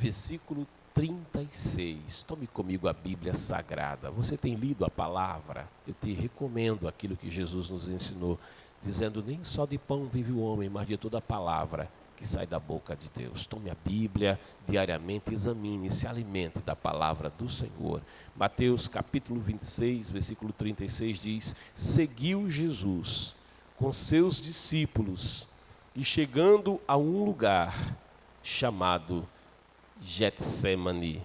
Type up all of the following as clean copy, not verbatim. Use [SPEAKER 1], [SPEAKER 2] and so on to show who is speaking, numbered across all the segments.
[SPEAKER 1] versículo 36. Tome comigo a Bíblia Sagrada. Você tem lido a palavra? Eu te recomendo aquilo que Jesus nos ensinou, dizendo: nem só de pão vive o homem, mas de toda a palavra que sai da boca de Deus. Tome a Bíblia diariamente, examine, se alimente da palavra do Senhor. Mateus capítulo 26, versículo 36 diz: seguiu Jesus com seus discípulos e chegando a um lugar chamado Getsêmani,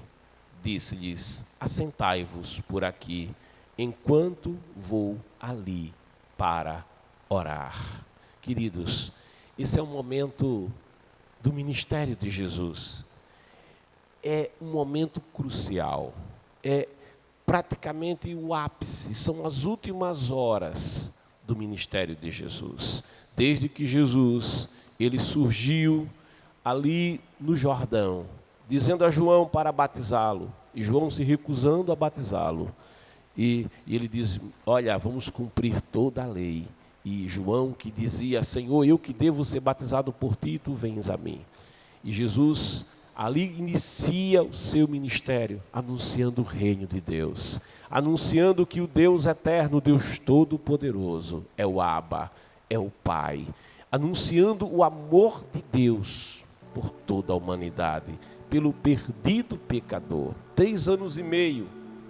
[SPEAKER 1] disse-lhes: assentai-vos por aqui, enquanto vou ali para orar. Queridos, esse é um momento do ministério de Jesus. É um momento crucial. É praticamente o ápice, são as últimas horas do ministério de Jesus. Desde que Jesus, ele surgiu ali no Jordão, dizendo a João para batizá-lo, e João se recusando a batizá-lo. E ele diz: olha, vamos cumprir toda a lei. E João que dizia: Senhor, eu que devo ser batizado por ti, tu vens a mim. E Jesus ali inicia o seu ministério, anunciando o reino de Deus, anunciando que o Deus eterno, o Deus todo-poderoso, é o Abba, é o Pai, anunciando o amor de Deus por toda a humanidade, pelo perdido pecador. 3 anos e meio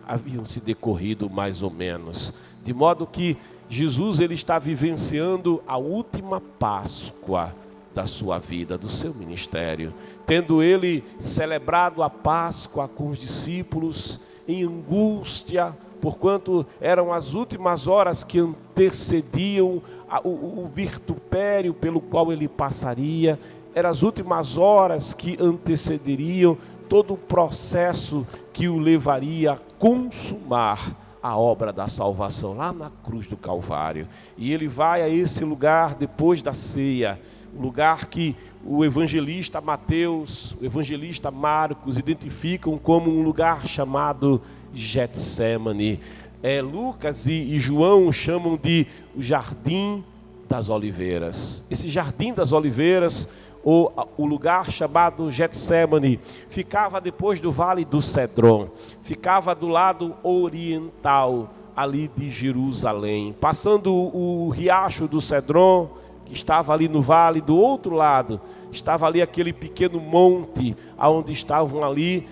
[SPEAKER 1] haviam se decorrido mais ou menos, de modo que Jesus ele está vivenciando a última Páscoa da sua vida, do seu ministério, tendo ele celebrado a Páscoa com os discípulos em angústia, porquanto eram as últimas horas que antecediam o vitupério pelo qual ele passaria, eram as últimas horas que antecederiam todo o processo que o levaria a consumar a obra da salvação, lá na cruz do Calvário. E ele vai a esse lugar depois da ceia, um lugar que o evangelista Mateus, o evangelista Marcos identificam como um lugar chamado Getsêmani. Lucas e João chamam de o Jardim das Oliveiras. Esse Jardim das Oliveiras, ou o lugar chamado Getsêmani, ficava depois do Vale do Cedron, ficava do lado oriental ali de Jerusalém, passando o riacho do Cedron, que estava ali no vale. Do outro lado estava ali aquele pequeno monte, onde estavam ali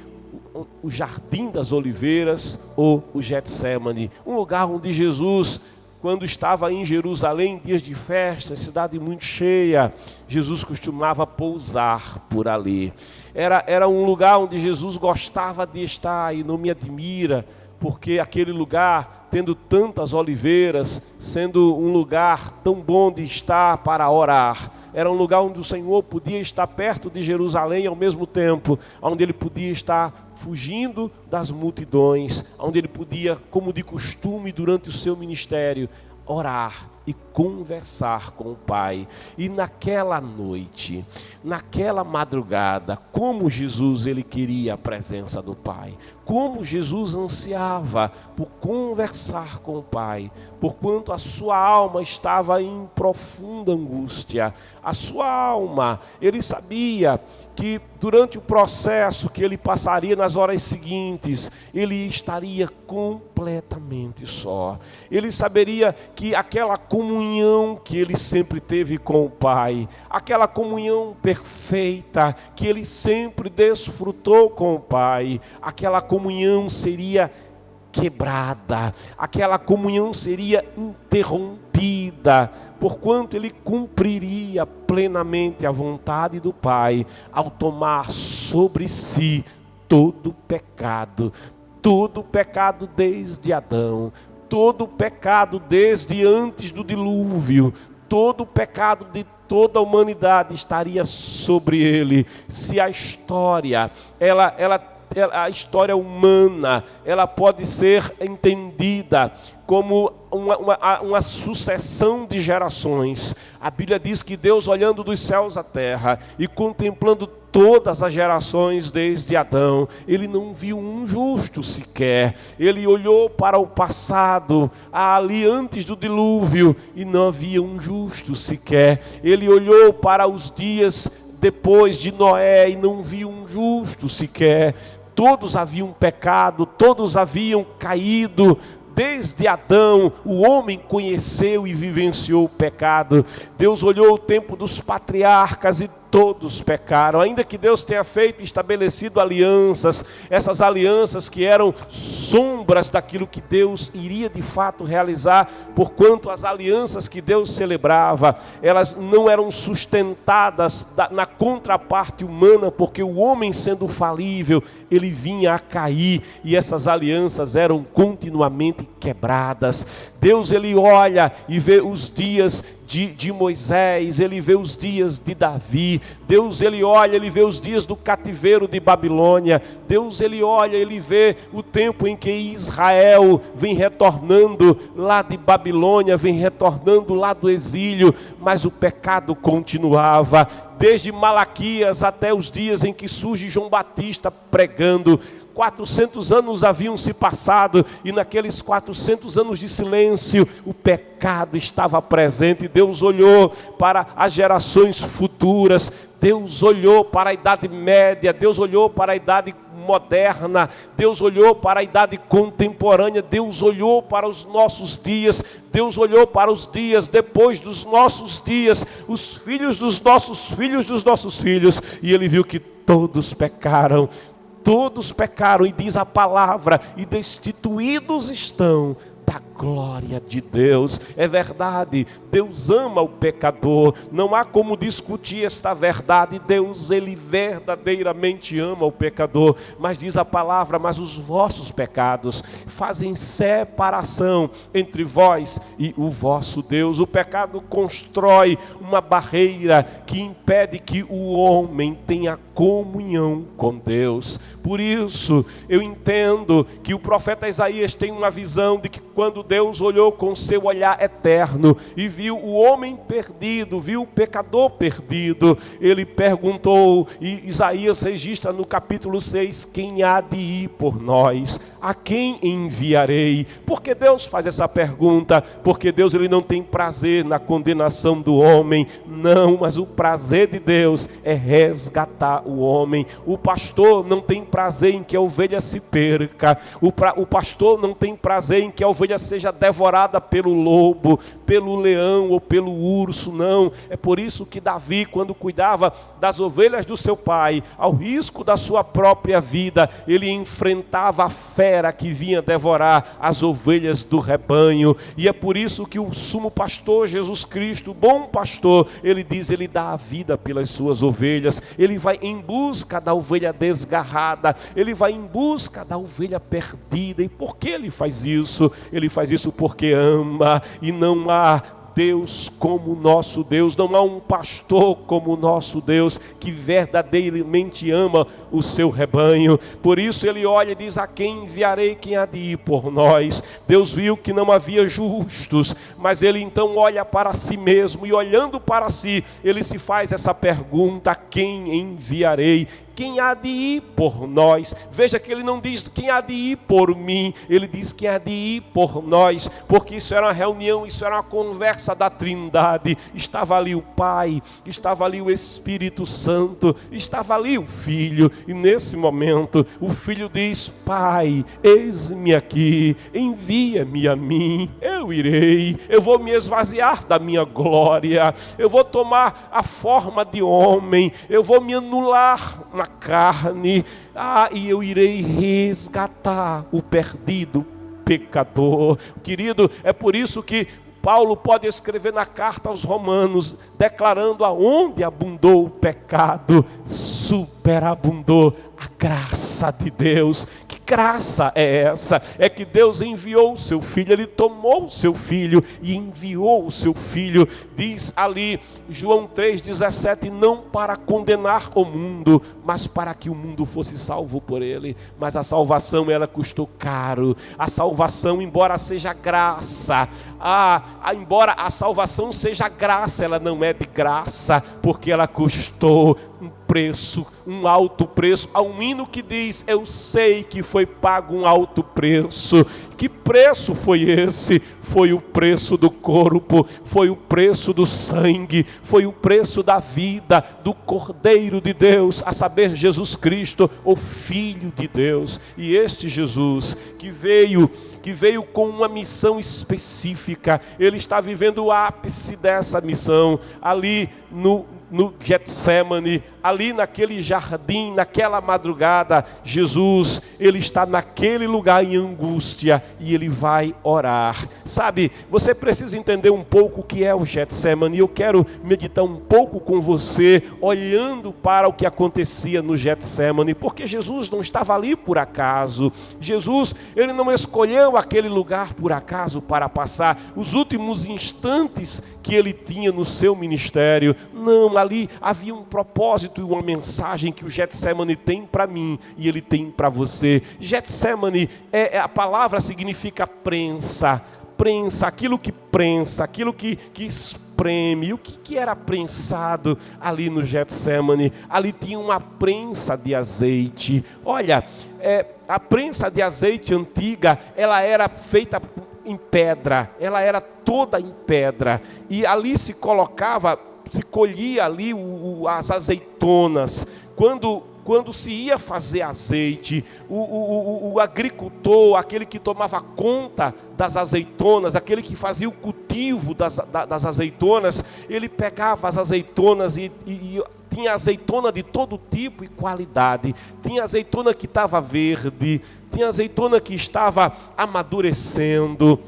[SPEAKER 1] o Jardim das Oliveiras, ou o Getsêmani, um lugar onde Jesus, quando estava em Jerusalém, em dias de festa, cidade muito cheia, Jesus costumava pousar por ali. Era um lugar onde Jesus gostava de estar, e não me admira, porque aquele lugar, tendo tantas oliveiras, sendo um lugar tão bom de estar para orar, era um lugar onde o Senhor podia estar perto de Jerusalém ao mesmo tempo, onde ele podia estar fugindo das multidões, onde ele podia, como de costume durante o seu ministério, orar e conversar com o Pai. E naquela noite, naquela madrugada, como Jesus ele queria a presença do Pai, como Jesus ansiava por conversar com o Pai, porquanto a sua alma estava em profunda angústia. A sua alma, ele sabia que durante o processo que ele passaria nas horas seguintes, ele estaria completamente só. Ele saberia que aquela comunhão que ele sempre teve com o Pai, aquela comunhão perfeita que ele sempre desfrutou com o Pai, aquela comunhão seria quebrada, aquela comunhão seria interrompida, porquanto ele cumpriria plenamente a vontade do Pai, ao tomar sobre si todo o pecado desde Adão, todo o pecado desde antes do dilúvio, todo o pecado de toda a humanidade estaria sobre ele. Se a história, a história humana, ela pode ser entendida como uma sucessão de gerações. A Bíblia diz que Deus, olhando dos céus à terra e contemplando todas as gerações desde Adão, ele não viu um justo sequer. Ele olhou para o passado, ali antes do dilúvio, e não havia um justo sequer. Ele olhou para os dias depois de Noé e não viu um justo sequer. Todos haviam pecado, todos haviam caído. Desde Adão, o homem conheceu e vivenciou o pecado. Deus olhou o tempo dos patriarcas e todos pecaram. Ainda que Deus tenha feito e estabelecido alianças, essas alianças que eram sombras daquilo que Deus iria de fato realizar, porquanto as alianças que Deus celebrava, elas não eram sustentadas na contraparte humana, porque o homem, sendo falível, ele vinha a cair, e essas alianças eram continuamente quebradas. Deus, ele olha e vê os dias de Moisés, ele vê os dias de Davi. Deus, ele olha, ele vê os dias do cativeiro de Babilônia. Deus, ele olha, ele vê o tempo em que Israel vem retornando lá de Babilônia, vem retornando lá do exílio, mas o pecado continuava. Desde Malaquias até os dias em que surge João Batista pregando, 400 anos haviam se passado, e naqueles 400 anos de silêncio, o pecado estava presente. Deus olhou para as gerações futuras, Deus olhou para a Idade Média, Deus olhou para a Idade Moderna, Deus olhou para a Idade Contemporânea, Deus olhou para os nossos dias, Deus olhou para os dias depois dos nossos dias, os filhos dos nossos filhos, e ele viu que todos pecaram. Todos pecaram, e diz a palavra, e destituídos estão da glória de Deus. É verdade, Deus ama o pecador, não há como discutir esta verdade. Deus, ele verdadeiramente ama o pecador, mas diz a palavra, mas os vossos pecados fazem separação entre vós e o vosso Deus. O pecado constrói uma barreira que impede que o homem tenha comunhão com Deus. Por isso, eu entendo que o profeta Isaías tem uma visão de que quando Deus olhou com seu olhar eterno e viu o homem perdido, viu o pecador perdido, ele perguntou, e Isaías registra no capítulo 6, quem há de ir por nós? A quem enviarei? Por que Deus faz essa pergunta? Porque Deus, ele não tem prazer na condenação do homem, não, mas o prazer de Deus é resgatar o homem. O pastor não tem prazer em que a ovelha se perca, o pastor não tem prazer em que a ovelha seja devorada pelo lobo, pelo leão ou pelo urso, não. É por isso que Davi, quando cuidava das ovelhas do seu pai, ao risco da sua própria vida, ele enfrentava a fera que vinha devorar as ovelhas do rebanho. E é por isso que o sumo pastor Jesus Cristo, o bom pastor, ele diz, ele dá a vida pelas suas ovelhas, ele vai em busca da ovelha desgarrada, ele vai em busca da ovelha perdida. E por que ele faz isso? Ele faz isso porque ama, e não há Deus como nosso Deus, não há um pastor como nosso Deus que verdadeiramente ama o seu rebanho. Por isso ele olha e diz, a quem enviarei, quem há de ir por nós? Deus viu que não havia justos, mas ele então olha para si mesmo, e olhando para si, ele se faz essa pergunta, a quem enviarei? Quem há de ir por nós? Veja que ele não diz quem há de ir por mim, ele diz quem há de ir por nós, porque isso era uma reunião, isso era uma conversa da Trindade. Estava ali o Pai, estava ali o Espírito Santo, estava ali o Filho, e nesse momento o Filho diz, Pai, eis-me aqui, envia-me a mim, eu irei, eu vou me esvaziar da minha glória, eu vou tomar a forma de homem, eu vou me anular na carne, e eu irei resgatar o perdido pecador. Querido, é por isso que Paulo pode escrever na carta aos Romanos, declarando aonde abundou o pecado, superabundou a graça de Deus. Que graça é essa? É que Deus enviou o seu Filho, ele tomou o seu Filho e enviou o seu Filho. Diz ali, João 3,17, não para condenar o mundo, mas para que o mundo fosse salvo por ele. Mas a salvação, ela custou caro. A salvação, embora seja graça, embora a salvação seja graça, ela não é de graça, porque ela custou um preço, um alto preço. Há um hino que diz, eu sei que foi pago um alto preço. Que preço foi esse? Foi o preço do corpo, foi o preço do sangue, foi o preço da vida do Cordeiro de Deus, a saber, Jesus Cristo, o Filho de Deus. E este Jesus que veio com uma missão específica, ele está vivendo o ápice dessa missão, ali no Getsemane, ali naquele jardim, naquela madrugada. Jesus, ele está naquele lugar em angústia e ele vai orar. Sabe, você precisa entender um pouco o que é o Getsemane, e eu quero meditar um pouco com você, olhando para o que acontecia no Getsemane, porque Jesus não estava ali por acaso. Jesus, ele não escolheu aquele lugar por acaso para passar os últimos instantes que ele tinha no seu ministério. Não, ali havia um propósito e uma mensagem que o Getsemane tem para mim e ele tem para você. Getsemane, a palavra significa prensa, aquilo que prensa, aquilo que espreme. O que era prensado ali no Getsemane? Ali tinha uma prensa de azeite. Olha, a prensa de azeite antiga, ela era feita em pedra, ela era toda em pedra, e ali se colhia ali as azeitonas. Quando se ia fazer azeite, o agricultor, aquele que tomava conta das azeitonas, aquele que fazia o cultivo das azeitonas, ele pegava as azeitonas e tinha azeitona de todo tipo e qualidade. Tinha azeitona que estava verde, tinha azeitona que estava amadurecendo,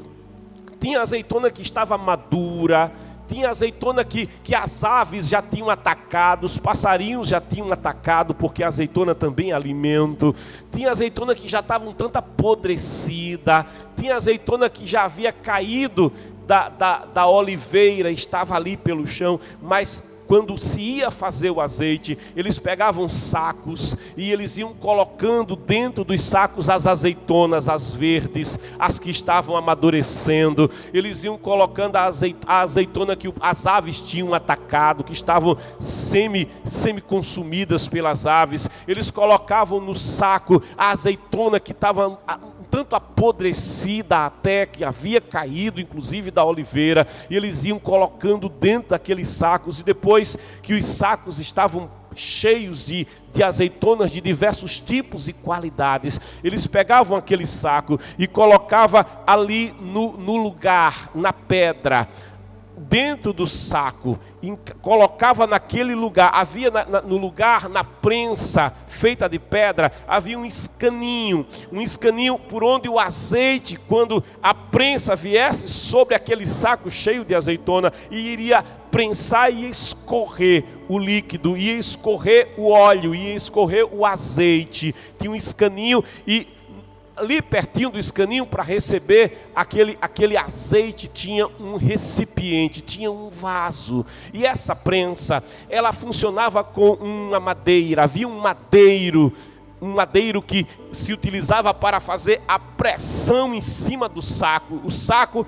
[SPEAKER 1] tinha azeitona que estava madura, tinha azeitona que as aves já tinham atacado, os passarinhos já tinham atacado, porque a azeitona também é alimento. Tinha azeitona que já estava um tanto apodrecida, tinha azeitona que já havia caído da oliveira, estava ali pelo chão. Mas quando se ia fazer o azeite, eles pegavam sacos e eles iam colocando dentro dos sacos as azeitonas, as verdes, as que estavam amadurecendo. Eles iam colocando a azeitona que as aves tinham atacado, que estavam semi-consumidas pelas aves. Eles colocavam no saco a azeitona que estava tanto apodrecida até, que havia caído inclusive da oliveira, e eles iam colocando dentro daqueles sacos. E depois que os sacos estavam cheios de azeitonas de diversos tipos e qualidades, eles pegavam aquele saco e colocavam ali no lugar, na pedra, dentro do saco, colocava naquele lugar. Havia no lugar, na prensa feita de pedra, havia um escaninho por onde o azeite, quando a prensa viesse sobre aquele saco cheio de azeitona, e iria prensar e escorrer o líquido, ia escorrer o óleo, ia escorrer o azeite. Tinha um escaninho, e ali pertinho do escaninho, para receber aquele azeite, tinha um recipiente, tinha um vaso. E essa prensa, ela funcionava com uma madeira. Havia um madeiro que se utilizava para fazer a pressão em cima do saco. O saco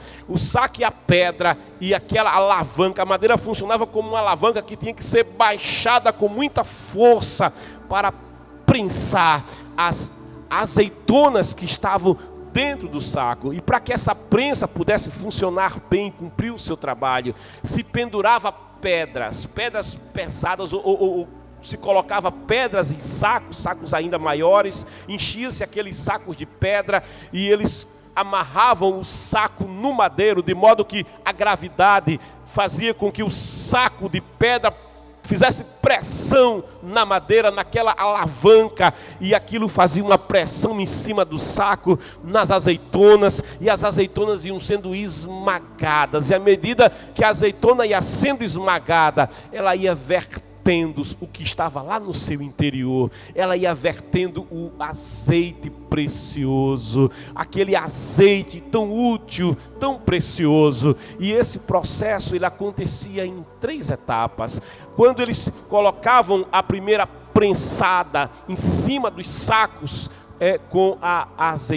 [SPEAKER 1] e a pedra e aquela alavanca. A madeira funcionava como uma alavanca que tinha que ser baixada com muita força para prensar as azeitonas que estavam dentro do saco. E para que essa prensa pudesse funcionar bem, cumprir o seu trabalho, se pendurava pedras pesadas, ou se colocava pedras em sacos ainda maiores, enchia-se aqueles sacos de pedra, e eles amarravam o saco no madeiro, de modo que a gravidade fazia com que o saco de pedra fizesse pressão na madeira, naquela alavanca, e aquilo fazia uma pressão em cima do saco, nas azeitonas, e as azeitonas iam sendo esmagadas. E à medida que a azeitona ia sendo esmagada, ela ia vertendo o que estava lá no seu interior, ela ia vertendo o azeite precioso, aquele azeite tão útil, tão precioso. E esse processo, ele acontecia em 3 etapas. Quando eles colocavam a primeira prensada em cima dos sacos, com as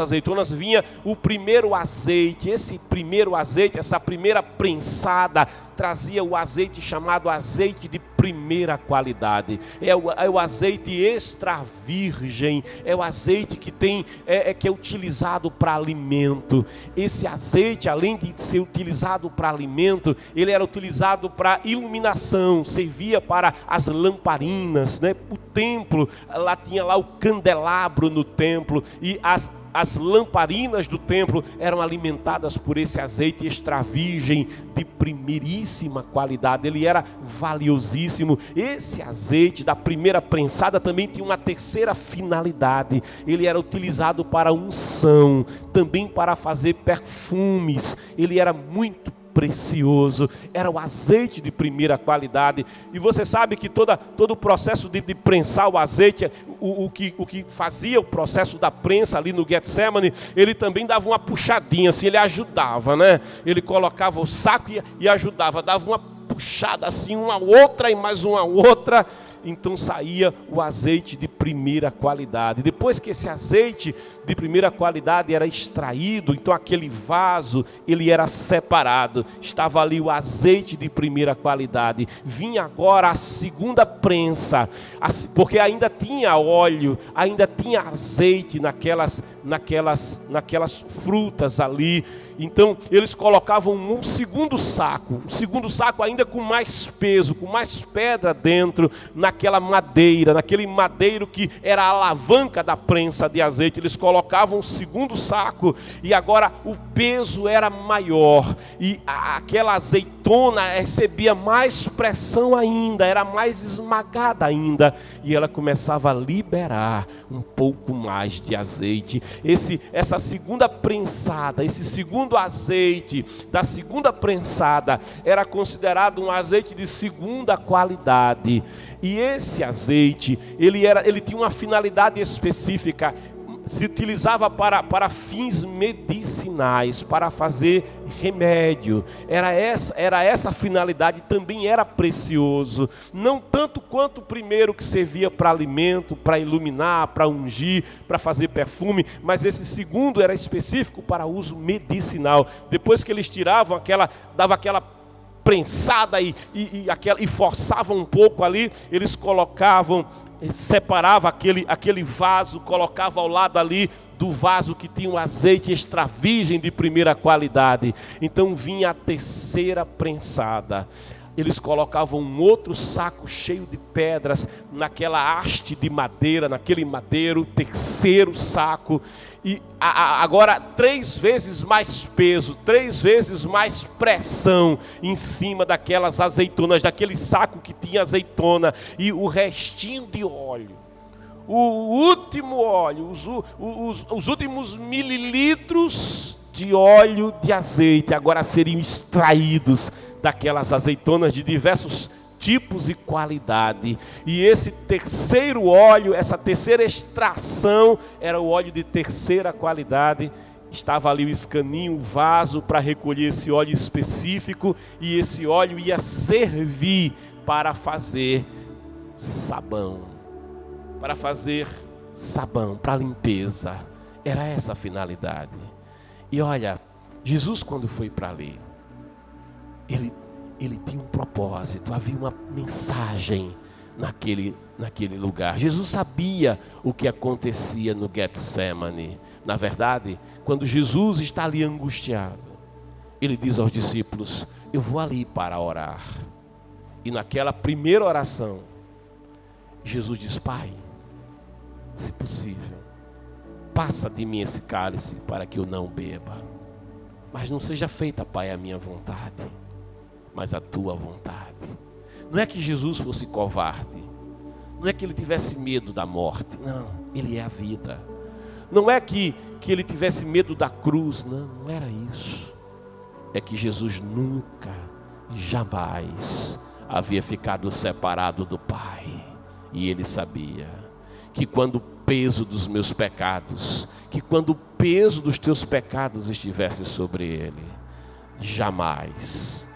[SPEAKER 1] azeitonas vinha o primeiro azeite. Esse primeiro azeite, essa primeira prensada, trazia o azeite chamado azeite de primeira qualidade. É o azeite extra virgem, é o azeite que que é utilizado para alimento. Esse azeite, além de ser utilizado para alimento, ele era utilizado para iluminação, servia para as lamparinas, né? O templo, lá tinha lá o candelabro no templo, e as lamparinas do templo eram alimentadas por esse azeite extra virgem de primeiríssima qualidade. Ele era valiosíssimo. Esse azeite da primeira prensada também tinha uma terceira finalidade. Ele era utilizado para unção, também para fazer perfumes. Ele era muito precioso, era o azeite de primeira qualidade. E você sabe que todo o processo de prensar o azeite, o que fazia o processo da prensa ali no Getsemane, ele também dava uma puxadinha, assim, ele ajudava, né? Ele colocava o saco e ajudava, dava uma puxada assim, uma outra e mais uma outra. Então saía o azeite de primeira qualidade. Depois que esse azeite de primeira qualidade era extraído, então aquele vaso, ele era separado. Estava ali o azeite de primeira qualidade. Vinha agora a segunda prensa, porque ainda tinha óleo, ainda tinha azeite naquelas frutas ali. Então eles colocavam um segundo saco ainda com mais peso, com mais pedra dentro, naquela madeira, naquele madeiro que era a alavanca da prensa de azeite. Eles colocavam um segundo saco, e agora o peso era maior, e aquela azeitona recebia mais pressão ainda, era mais esmagada ainda, e ela começava a liberar um pouco mais de azeite. Essa segunda prensada, esse segundo azeite da segunda prensada era considerado um azeite de segunda qualidade. E esse azeite, ele tinha uma finalidade específica. Se utilizava para fins medicinais, para fazer remédio. Era essa a finalidade. Também era precioso, não tanto quanto o primeiro, que servia para alimento, para iluminar, para ungir, para fazer perfume, mas esse segundo era específico para uso medicinal. Depois que eles tiravam dava aquela prensada e forçavam um pouco ali, eles colocavam, separava aquele vaso, colocava ao lado ali do vaso que tinha um azeite extra virgem de primeira qualidade. Então vinha a terceira prensada. Eles colocavam um outro saco cheio de pedras naquela haste de madeira, naquele madeiro, terceiro saco. E agora 3 vezes mais peso, 3 vezes mais pressão em cima daquelas azeitonas, daquele saco que tinha azeitona, e o restinho de óleo. O último óleo, os últimos mililitros de óleo de azeite agora seriam extraídos daquelas azeitonas de diversos tipos e qualidade. E esse terceiro óleo, essa terceira extração, era o óleo de terceira qualidade. Estava ali o escaninho, o vaso para recolher esse óleo específico, e esse óleo ia servir para fazer sabão, para limpeza. Era essa a finalidade. E olha, Jesus, quando foi para ali, ele tinha um propósito, havia uma mensagem naquele lugar. Jesus sabia o que acontecia no Getsemane. Na verdade, quando Jesus está ali angustiado, ele diz aos discípulos: eu vou ali para orar. E naquela primeira oração, Jesus diz: Pai, se possível, passa de mim esse cálice para que eu não beba. Mas não seja feita, Pai, a minha vontade, mas a tua vontade. Não é que Jesus fosse covarde, não é que ele tivesse medo da morte, não, ele é a vida. Não é que ele tivesse medo da cruz, não era isso. É que Jesus nunca, jamais havia ficado separado do Pai. E ele sabia que quando o peso dos meus pecados, que quando o peso dos teus pecados estivesse sobre ele, jamais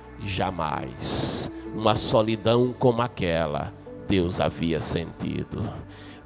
[SPEAKER 1] uma solidão como aquela Deus havia sentido.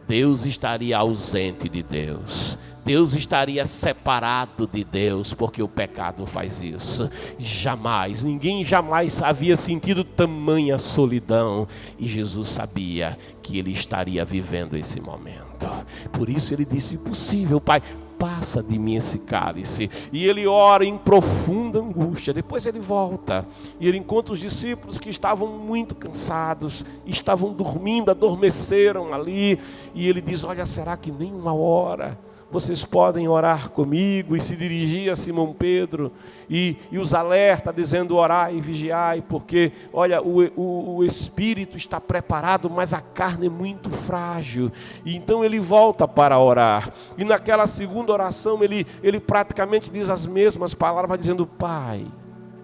[SPEAKER 1] Deus estaria ausente de Deus. Deus estaria separado de Deus, porque o pecado faz isso. Jamais, ninguém jamais havia sentido tamanha solidão, e Jesus sabia que ele estaria vivendo esse momento. Por isso ele disse: se possível, Pai, passa de mim esse cálice. E ele ora em profunda angústia. Depois ele volta e ele encontra os discípulos que estavam muito cansados, estavam dormindo, adormeceram ali, e ele diz: olha, será que nem uma hora vocês podem orar comigo? E se dirigir a Simão Pedro e os alerta, dizendo: orai e vigiai, porque olha, o espírito está preparado, mas a carne é muito frágil. E então ele volta para orar, e naquela segunda oração ele praticamente diz as mesmas palavras, dizendo: Pai,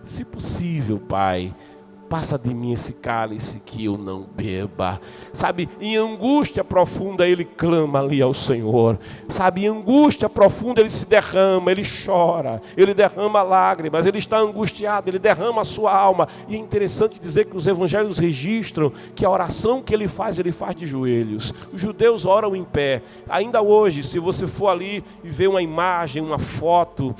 [SPEAKER 1] se possível, Pai, passa de mim esse cálice, que eu não beba. Sabe, em angústia profunda ele clama ali ao Senhor. Sabe, em angústia profunda ele se derrama, ele chora, ele derrama lágrimas, ele está angustiado, ele derrama a sua alma. E é interessante dizer que os evangelhos registram que a oração que ele faz de joelhos. Os judeus oram em pé. Ainda hoje, se você for ali e ver uma imagem, uma foto,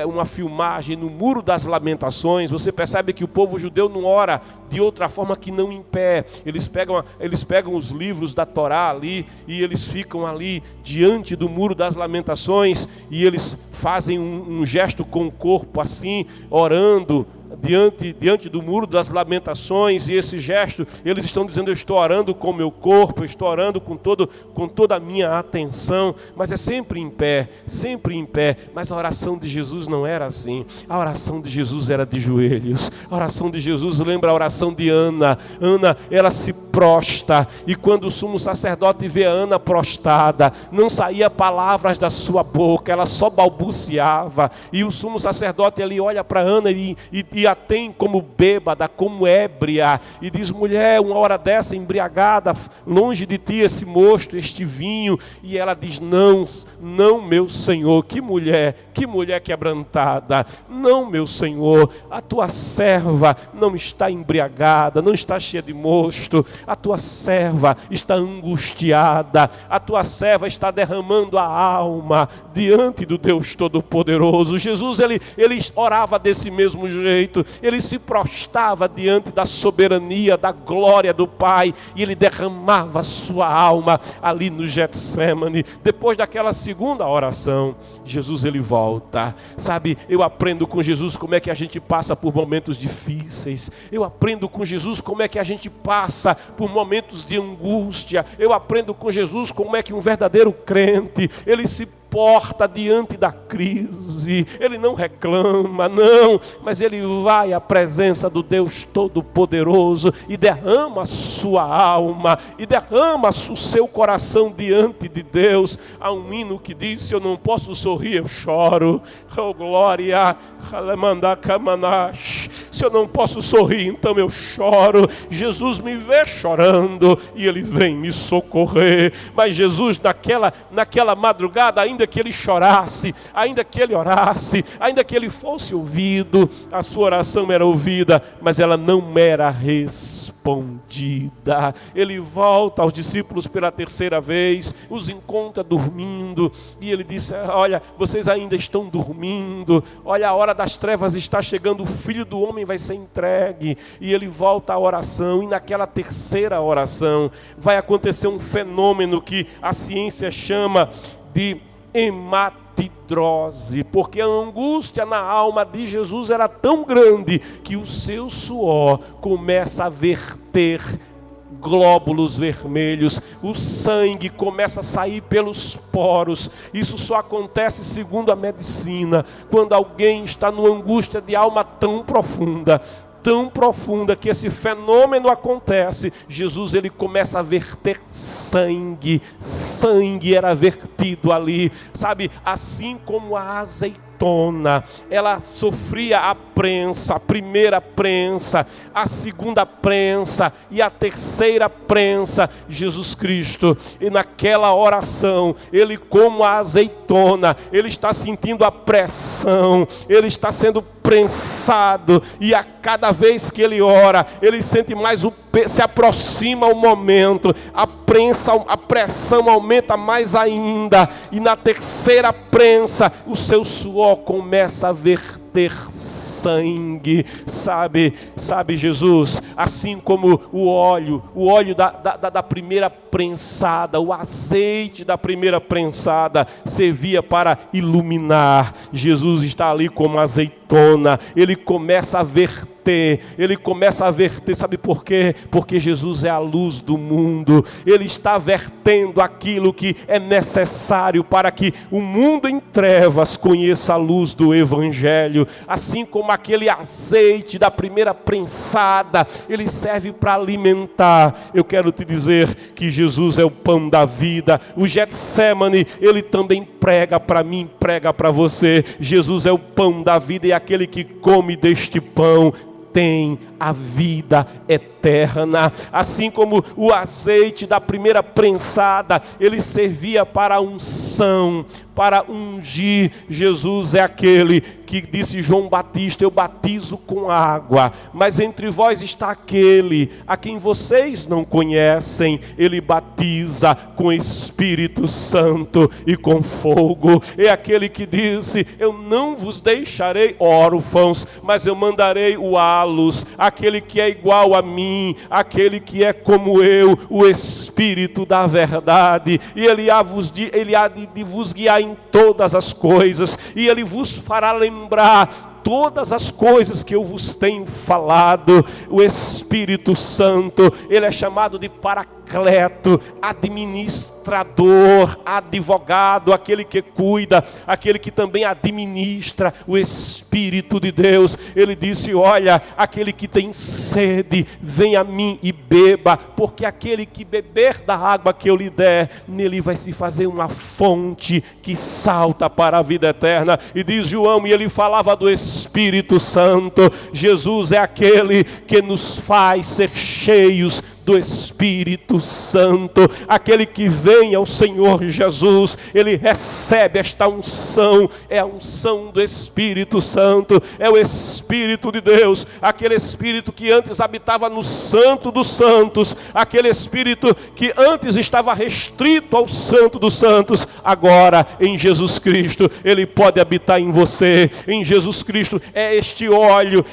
[SPEAKER 1] uma filmagem no Muro das Lamentações, você percebe que o povo judeu não ora de outra forma que não em pé. Eles pegam os livros da Torá ali, e eles ficam ali diante do Muro das Lamentações, e eles fazem um gesto com o corpo assim, orando diante do Muro das Lamentações. E esse gesto, eles estão dizendo: eu estou orando com o meu corpo, eu estou orando com toda a minha atenção. Mas é sempre em pé, sempre em pé. Mas a oração de Jesus não era assim. A oração de Jesus era de joelhos. A oração de Jesus lembra a oração de Ana. Ana, ela se prostra, e quando o sumo sacerdote vê a Ana prostrada, não saía palavras da sua boca, ela só balbuciava. E o sumo sacerdote ali olha para Ana e a tem como bêbada, como ébria, e diz: mulher, uma hora dessa embriagada, longe de ti esse mosto, este vinho. E ela diz: não, não, meu Senhor. Que mulher quebrantada. Não, meu Senhor, a tua serva não está embriagada, não está cheia de mosto. A tua serva está angustiada, a tua serva está derramando a alma diante do Deus Todo-Poderoso. Jesus, ele orava desse mesmo jeito. Ele se prostrava diante da soberania, da glória do Pai, e ele derramava a sua alma ali no Getsêmani. Depois daquela segunda oração, Jesus, ele volta. Sabe, eu aprendo com Jesus como é que a gente passa por momentos difíceis. Eu aprendo com Jesus como é que a gente passa por momentos de angústia. Eu aprendo com Jesus como é que um verdadeiro crente, ele se porta diante da crise. Ele não reclama, não, mas ele vai à presença do Deus Todo-Poderoso e derrama a sua alma, e derrama o seu coração diante de Deus. Há um hino que diz: se eu não posso sorrir, eu choro. Oh glória, se eu não posso sorrir, então eu choro. Jesus me vê chorando e ele vem me socorrer. Mas Jesus, naquela madrugada, ainda que ele chorasse, ainda que ele orasse, ainda que ele fosse ouvido, a sua oração era ouvida, mas ela não era respondida. Ele volta aos discípulos pela terceira vez, os encontra dormindo, e ele disse: olha, vocês ainda estão dormindo, olha, a hora das trevas está chegando, o Filho do Homem vai ser entregue. E ele volta à oração, e naquela terceira oração vai acontecer um fenômeno que a ciência chama de hematidrose, porque a angústia na alma de Jesus era tão grande que o seu suor começa a verter glóbulos vermelhos, o sangue começa a sair pelos poros. Isso só acontece, segundo a medicina, quando alguém está numa angústia de alma tão profunda que esse fenômeno acontece. Jesus, ele começa a verter sangue era vertido ali, sabe, assim como a azeitona azeitona, ela sofria a prensa, a primeira prensa, a segunda prensa e a terceira prensa. Jesus Cristo, e naquela oração, ele como a azeitona, ele está sentindo a pressão, ele está sendo prensado, e a cada vez que ele ora, ele sente mais se aproxima o momento, a pressão aumenta mais ainda, e na terceira prensa, o seu suor começa a verter sangue, sabe Jesus, assim como o óleo da primeira prensada, o azeite da primeira prensada, servia para iluminar. Jesus está ali como azeitona, ele começa a verter, sabe por quê? Porque Jesus é a luz do mundo, ele está vertendo aquilo que é necessário para que o mundo em trevas conheça a luz do Evangelho. Assim como aquele azeite da primeira prensada, ele serve para alimentar. Eu quero te dizer que Jesus é o pão da vida. O Getsemane, ele também prega para mim, prega para você. Jesus é o pão da vida, e aquele que come deste pão tem a vida eterna. Assim como o azeite da primeira prensada, ele servia para a unção, para ungir. Jesus é aquele que disse João Batista: eu batizo com água, mas entre vós está aquele a quem vocês não conhecem, ele batiza com Espírito Santo e com fogo. É aquele que disse: eu não vos deixarei órfãos, mas eu mandarei o Alos, aquele que é igual a mim, aquele que é como eu, o Espírito da verdade, e ele há de vos guiar em todas as coisas, e ele vos fará lembrar todas as coisas que eu vos tenho falado. O Espírito Santo, ele é chamado de Paracleto, administrador, advogado, aquele que cuida, aquele que também administra. O Espírito de Deus, ele disse: olha, aquele que tem sede, vem a mim e beba, porque aquele que beber da água que eu lhe der, nele vai se fazer uma fonte que salta para a vida eterna. E diz João, e ele falava do Espírito Santo. Jesus é aquele que nos faz ser cheios do Espírito Santo. Aquele que vem ao Senhor Jesus, ele recebe esta unção, é a unção do Espírito Santo, é o Espírito de Deus, aquele Espírito que antes habitava no Santo dos Santos, aquele Espírito que antes estava restrito ao Santo dos Santos, agora em Jesus Cristo, ele pode habitar em você. Em Jesus Cristo é este óleo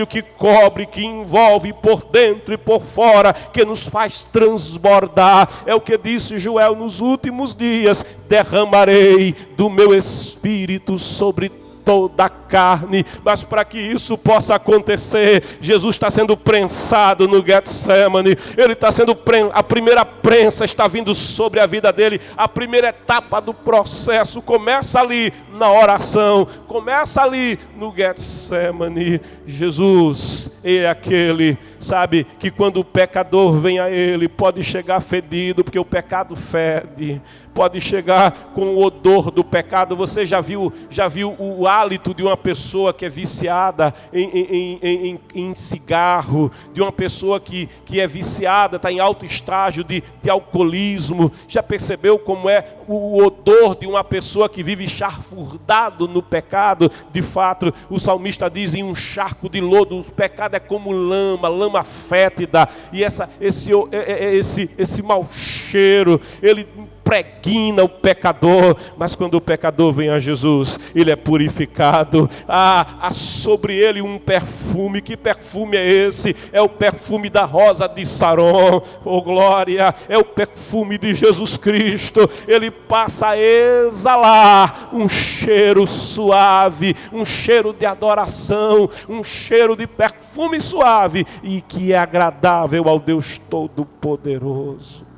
[SPEAKER 1] que cobre, que envolve por dentro e por fora, que nos faz transbordar. É o que disse Joel: nos últimos dias derramarei do meu Espírito sobre toda a carne. Mas para que isso possa acontecer, Jesus está sendo prensado no Getsemane. Ele está sendo a primeira prensa está vindo sobre a vida dele. A primeira etapa do processo começa ali na oração, começa ali no Getsemane. Jesus é aquele, sabe, que quando o pecador vem a ele, pode chegar fedido, porque o pecado fede, pode chegar com o odor do pecado. Você já viu o hálito de uma pessoa que é viciada em cigarro, de uma pessoa que é viciada, está em alto estágio de alcoolismo? Já percebeu como é o odor de uma pessoa que vive charfurdado no pecado? De fato, o salmista diz: em um charco de lodo, o pecado é como lama fétida, e esse mau cheiro, ele impregna o pecador. Mas quando o pecador vem a Jesus, ele é purificado. Há sobre ele um perfume. Que perfume é esse? É o perfume da rosa de Saron. Oh glória! É o perfume de Jesus Cristo. Ele passa a exalar um cheiro suave, um cheiro de adoração, um cheiro de perfume suave, e que é agradável ao Deus Todo-Poderoso.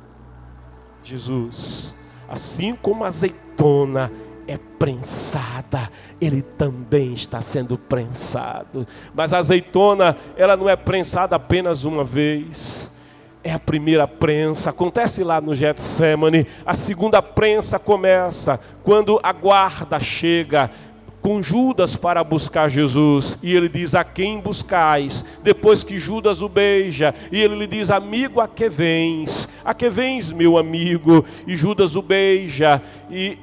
[SPEAKER 1] Jesus, assim como a azeitona é prensada, ele também está sendo prensado. Mas a azeitona, ela não é prensada apenas uma vez. É a primeira prensa, acontece lá no Getsemane. A segunda prensa começa quando a guarda chega. com Judas para buscar Jesus. E ele diz: a quem buscais? Depois que Judas o beija, e ele lhe diz: amigo, a que vens? A que vens, meu amigo? E Judas o beija e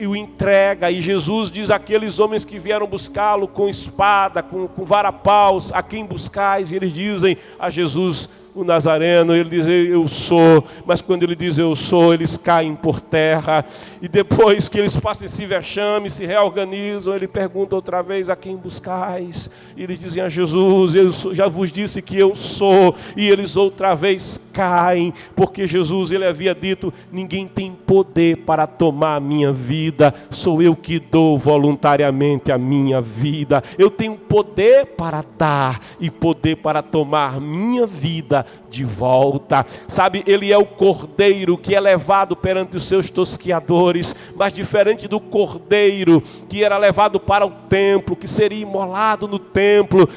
[SPEAKER 1] o entrega. E Jesus diz àqueles homens que vieram buscá-lo com espada, com varapaus: a quem buscais? E eles dizem a Jesus o Nazareno. Ele diz: eu sou. Mas quando ele diz eu sou, eles caem por terra. E depois que eles passam esse vexame, se reorganizam, ele pergunta outra vez: a quem buscais? E eles dizem a Jesus: eu já vos disse que eu sou. E eles outra vez caem, porque Jesus, ele havia dito: ninguém tem poder para tomar a minha vida, sou eu que dou voluntariamente a minha vida. Eu tenho poder para dar e poder para tomar minha vida de volta. Sabe, ele é o cordeiro que é levado perante os seus tosquiadores, mas diferente do cordeiro que era levado para o templo, que seria imolado no templo,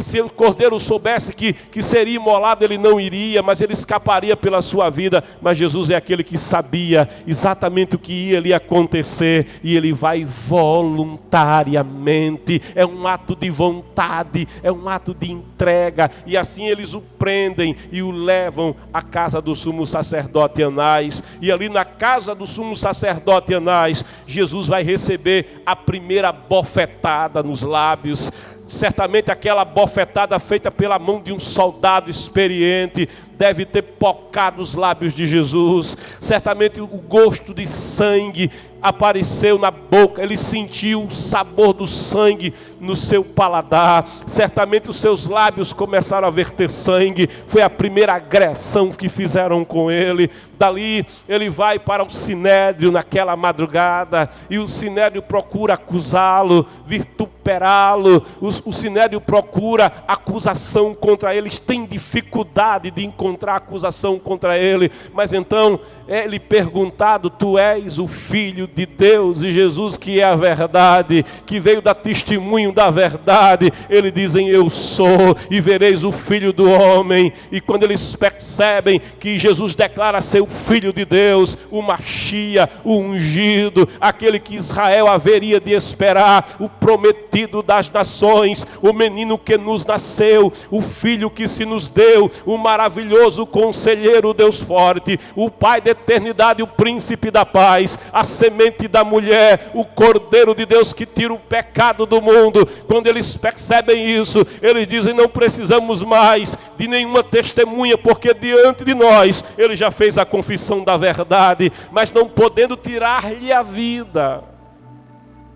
[SPEAKER 1] se o cordeiro soubesse que seria imolado, ele não iria, mas ele escaparia pela sua vida. Mas Jesus é aquele que sabia exatamente o que ia lhe acontecer, e ele vai voluntariamente. É um ato de vontade, é um ato de entrega. E assim eles o prendem e o levam à casa do sumo sacerdote Anás. E ali na casa do sumo sacerdote Anás, Jesus vai receber a primeira bofetada nos lábios. Certamente aquela bofetada feita pela mão de um soldado experiente deve ter pocado os lábios de Jesus. Certamente o gosto de sangue apareceu na boca, ele sentiu o sabor do sangue no seu paladar. Certamente os seus lábios começaram a verter sangue. Foi a primeira agressão que fizeram com ele. Dali ele vai para o sinédrio naquela madrugada, e o sinédrio procura acusá-lo, vituperá-lo. O sinédrio procura acusação contra eles, tem dificuldade de encontrar acusação contra ele. Mas então ele perguntado: tu és o Filho de Deus? E Jesus, que é a verdade, que veio dar testemunho da verdade, ele dizem: eu sou. E vereis o Filho do Homem. E quando eles percebem que Jesus declara ser o Filho de Deus, o Machia, o ungido, aquele que Israel haveria de esperar, o prometido das nações, o menino que nos nasceu, o Filho que se nos deu, o maravilhoso Conselheiro, Deus forte, o Pai da eternidade, o Príncipe da paz, a semente da mulher, o Cordeiro de Deus que tira o pecado do mundo. Quando eles percebem isso, eles dizem: não precisamos mais de nenhuma testemunha, porque diante de nós ele já fez a confissão da verdade. Mas não podendo tirar-lhe a vida,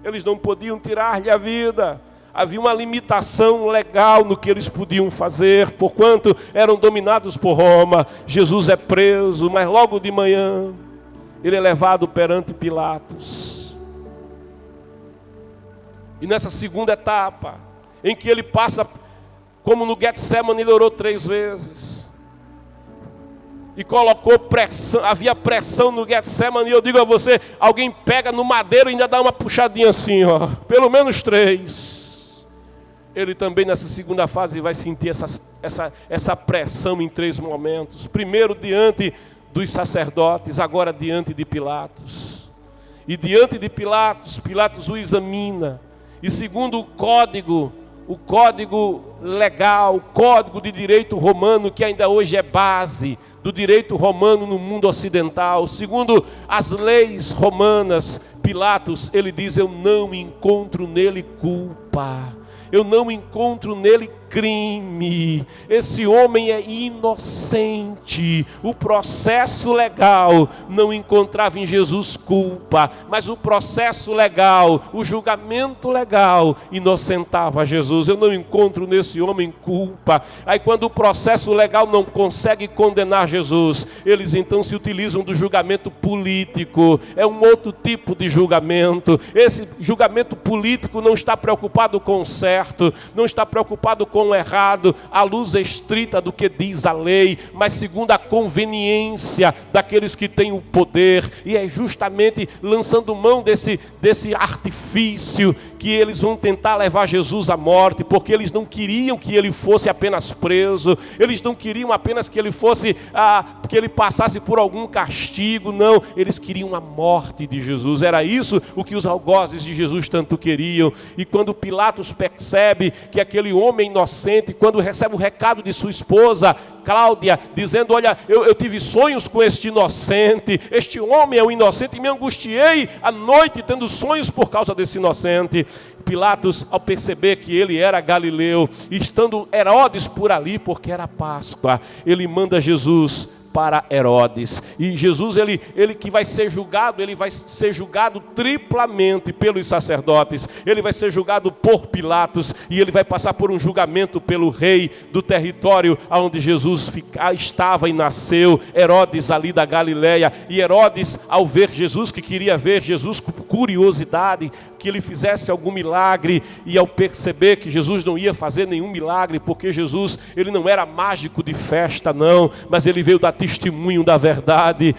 [SPEAKER 1] eles não podiam tirar-lhe a vida. Havia uma limitação legal no que eles podiam fazer, porquanto eram dominados por Roma. Jesus é preso, mas logo de manhã ele é levado perante Pilatos. E nessa segunda etapa, em que ele passa, como no Getsemane, ele orou 3 vezes. E colocou pressão, havia pressão no Getsemane. E eu digo a você, alguém pega no madeiro e ainda dá uma puxadinha assim, ó, pelo menos 3. Ele também nessa segunda fase vai sentir essa pressão em 3 momentos. Primeiro diante dos sacerdotes, agora diante de Pilatos. E diante de Pilatos, Pilatos o examina. E segundo o código legal, o código de direito romano, que ainda hoje é base do direito romano no mundo ocidental, segundo as leis romanas, Pilatos, ele diz: eu não encontro nele culpa. Eu não encontro nele crime. Esse homem é inocente. O processo legal não encontrava em Jesus culpa, mas o processo legal, o julgamento legal, inocentava Jesus. Eu não encontro nesse homem culpa. Aí quando o processo legal não consegue condenar Jesus, eles então se utilizam do julgamento político. É um outro tipo de julgamento. Esse julgamento político não está preocupado com o certo, não está preocupado com o errado, à luz estrita do que diz a lei, mas segundo a conveniência daqueles que têm o poder. E é justamente lançando mão desse artifício que eles vão tentar levar Jesus à morte, porque eles não queriam que ele fosse apenas preso, eles não queriam apenas que ele fosse, que ele passasse por algum castigo, não, eles queriam a morte de Jesus. Era isso o que os algozes de Jesus tanto queriam. E quando Pilatos percebe que aquele homem inocente, quando recebe o recado de sua esposa Cláudia, dizendo: olha, eu tive sonhos com este inocente, este homem é um inocente, e me angustiei à noite tendo sonhos por causa desse inocente. Pilatos, ao perceber que ele era galileu, e estando Herodes por ali, porque era Páscoa, ele manda Jesus para Herodes. E Jesus, ele que vai ser julgado, ele vai ser julgado triplamente pelos sacerdotes, ele vai ser julgado por Pilatos, e ele vai passar por um julgamento pelo rei do território onde Jesus estava e nasceu, Herodes ali da Galileia. E Herodes, ao ver Jesus, que queria ver Jesus com curiosidade, que ele fizesse algum milagre, e ao perceber que Jesus não ia fazer nenhum milagre, porque Jesus, ele não era mágico de festa, não, mas ele veio dar testemunho da verdade.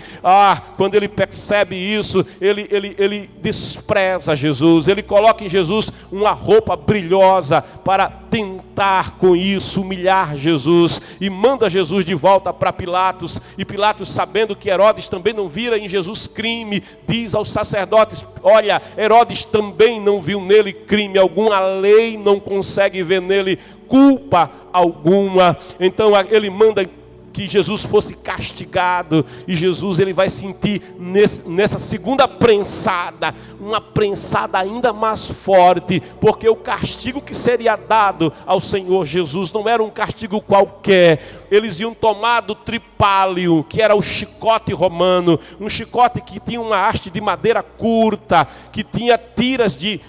[SPEAKER 1] Quando ele percebe isso, ele despreza Jesus, ele coloca em Jesus uma roupa brilhosa para tentar com isso humilhar Jesus, e manda Jesus de volta para Pilatos. E Pilatos, sabendo que Herodes também não vira em Jesus crime, diz aos sacerdotes: olha, Herodes também não viu nele crime algum, a lei não consegue ver nele culpa alguma. Então ele manda que Jesus fosse castigado, e Jesus, ele vai sentir nessa segunda prensada, uma prensada ainda mais forte, porque o castigo que seria dado ao Senhor Jesus não era um castigo qualquer. Eles iam tomar do tripálio, que era o chicote romano, um chicote que tinha uma haste de madeira curta, que tinha tiras de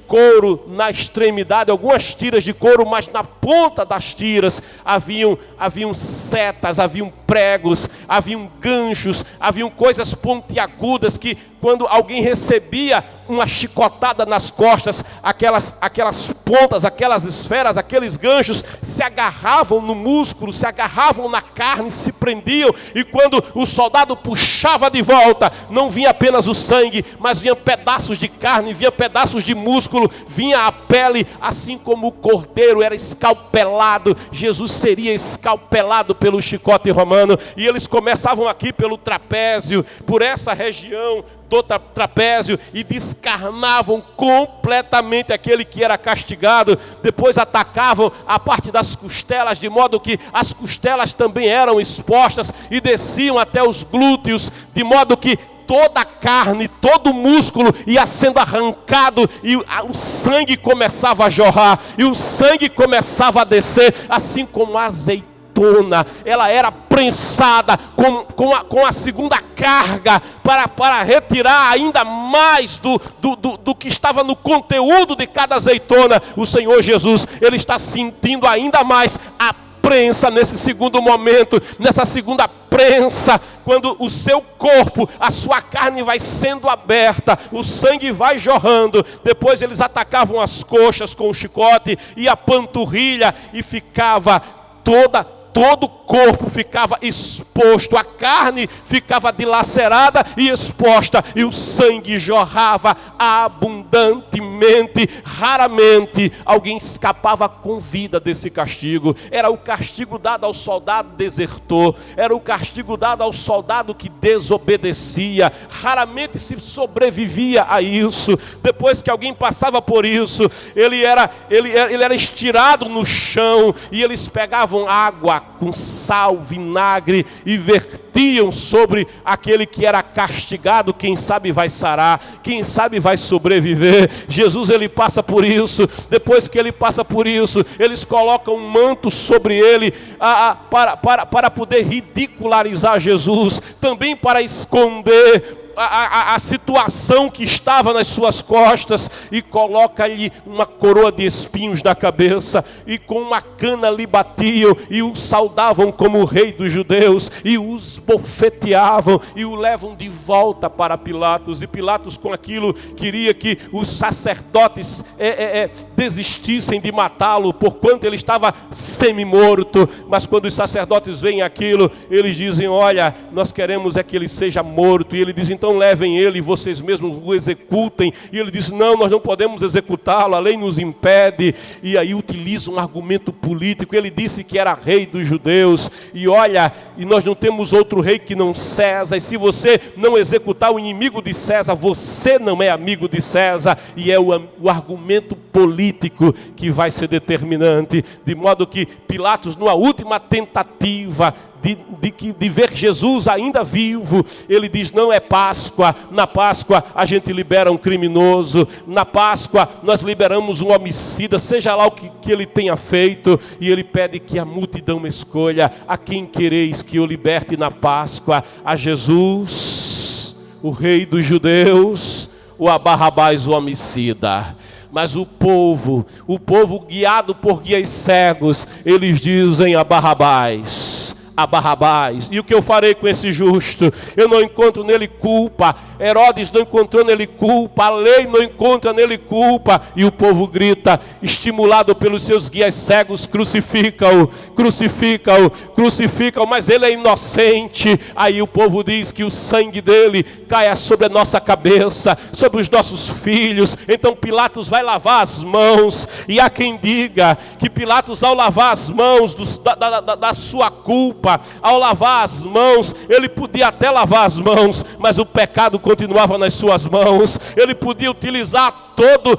[SPEAKER 1] couro na extremidade, algumas tiras de couro, mas na ponta das tiras haviam setas, haviam pregos, haviam ganchos, haviam coisas pontiagudas que, quando alguém recebia uma chicotada nas costas, aquelas pontas, aquelas esferas, aqueles ganchos se agarravam no músculo, se agarravam na carne, se prendiam, e quando o soldado puxava de volta, não vinha apenas o sangue, mas vinha pedaços de carne, vinha pedaços de músculo, vinha a pele. Assim como o cordeiro era escalpelado, Jesus seria escalpelado pelo chicote romano. E eles começavam aqui pelo trapézio, por essa região do trapézio, e descarnavam completamente aquele que era castigado. Depois atacavam a parte das costelas, de modo que as costelas também eram expostas, e desciam até os glúteos, de modo que toda a carne, todo o músculo ia sendo arrancado, e o sangue começava a jorrar, e o sangue começava a descer, assim como a azeitona. Ela era prensada com a segunda carga, para retirar ainda mais do que estava no conteúdo de cada azeitona. O Senhor Jesus, ele está sentindo ainda mais a prensa nesse segundo momento, nessa segunda prensa, quando o seu corpo, a sua carne vai sendo aberta, o sangue vai jorrando. Depois eles atacavam as coxas com o chicote e a panturrilha, e ficava todo o corpo ficava exposto, a carne ficava dilacerada e exposta, e o sangue jorrava abundantemente. Raramente alguém escapava com vida desse castigo. Era o castigo dado ao soldado desertor, era o castigo dado ao soldado que desobedecia. Raramente se sobrevivia a isso. Depois que alguém passava por isso, ele era estirado no chão, e eles pegavam água com sal, vinagre, e vertiam sobre aquele que era castigado. Quem sabe vai sarar, quem sabe vai sobreviver. Jesus, ele passa por isso. Depois que ele passa por isso, eles colocam um manto sobre ele, para poder ridicularizar Jesus, também para esconder a situação que estava nas suas costas, e coloca-lhe uma coroa de espinhos na cabeça, e com uma cana lhe batiam, e o saudavam como o rei dos judeus, e os bofeteavam, e o levam de volta para Pilatos. E Pilatos, com aquilo, queria que os sacerdotes desistissem de matá-lo, porquanto ele estava semi-morto. Mas quando os sacerdotes veem aquilo, eles dizem: olha, nós queremos é que ele seja morto. E ele diz: então então levem ele e vocês mesmos o executem. E ele diz, não, nós não podemos executá-lo, a lei nos impede. E aí utiliza um argumento político. Ele disse que era rei dos judeus. E olha, e nós não temos outro rei que não César. E se você não executar o inimigo de César, você não é amigo de César. E é o argumento político que vai ser determinante. De modo que Pilatos, numa última tentativa de ver Jesus ainda vivo, ele diz, não é Páscoa, na Páscoa a gente libera um criminoso, na Páscoa nós liberamos um homicida, seja lá o que ele tenha feito, e ele pede que a multidão escolha, a quem quereis que eu liberte na Páscoa, a Jesus, o rei dos judeus, ou a Barrabás, o homicida? Mas o povo guiado por guias cegos, eles dizem a Barrabás. E o que eu farei com esse justo? Eu não encontro nele culpa. Herodes não encontrou nele culpa. A lei não encontra nele culpa. E o povo grita, estimulado pelos seus guias cegos, crucifica-o, crucifica-o, crucifica-o, mas ele é inocente. Aí o povo diz que o sangue dele caia sobre a nossa cabeça, sobre os nossos filhos. Então Pilatos vai lavar as mãos. E há quem diga que Pilatos, ao lavar as mãos da sua culpa, ao lavar as mãos, ele podia até lavar as mãos, mas o pecado continuava nas suas mãos. Ele podia utilizar todo